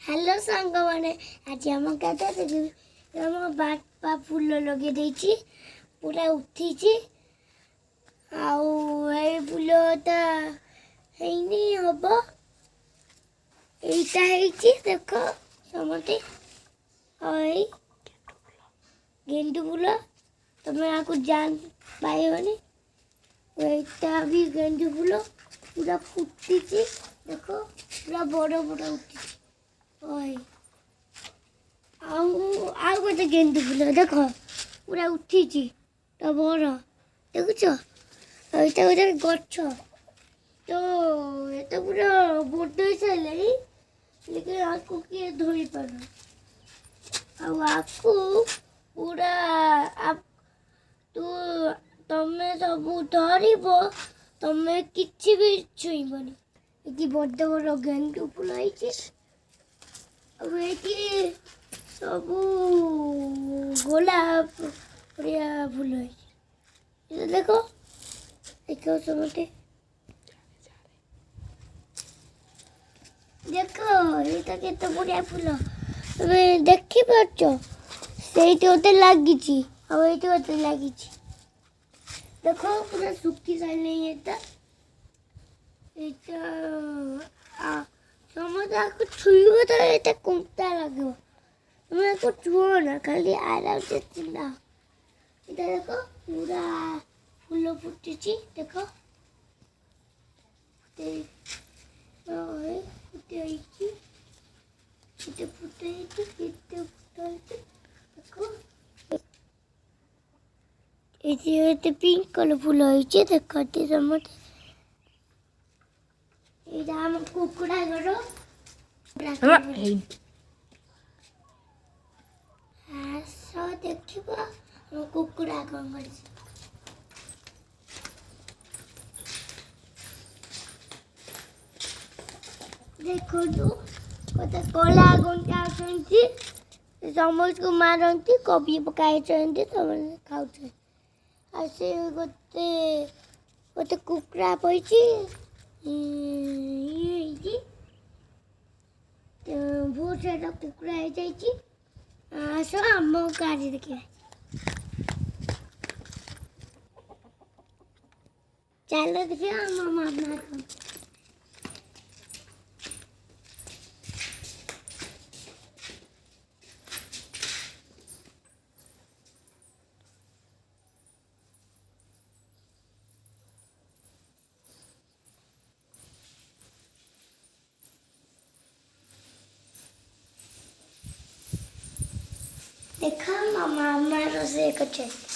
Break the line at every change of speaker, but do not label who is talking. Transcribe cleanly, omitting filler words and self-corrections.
hello सांग मैंने आज आम कहते आम बापा फूल लगे देछि पूरा उठी आउ फूलटा हैनी हम एटा देख समते गेंडू फूल तुम आपको जान पाइबनी एटा भी गेंडू फूल पूरा फुटी देखो पूरा बड़ बड़ उठी आउ गोटे गेंडू फूल देख पूरा उठी बड़ देखुच यहाँ गोटे गछ तो ये पूरा बड़ हो सारे लेकिन आपको किए धोई पार आपको पूरा तमें सब धर तमें किसी भी छुईबनी ये बड़ बड़ गेंडू फूल सब गोलाप फूल देखो देखो समझे देखो ये केते बढ़िया फूल तुम देखी पार्छ से लगी लगी देखो पूरा सुखी सारे समझ आपको छुईब तो ये कुंता लगे तुम आपको छुओ ना खाली आराम से चिल्ला इधर देखो पूरा फूल फुटी देखो देखो पिंक कलर फूल देखते समझे आम कुकुड़ा घर देख कुकुड़ा कौन कर देखो कत कला गुंटा समझ को मारती कभी पकाई खाऊ से गोटे गोटे कुकुड़ा पड़ी बहुत सारा कुकुड़ा आस आम गाड़ी देखा चलो देखिए आम मामा देखा मामा रोसे कुछ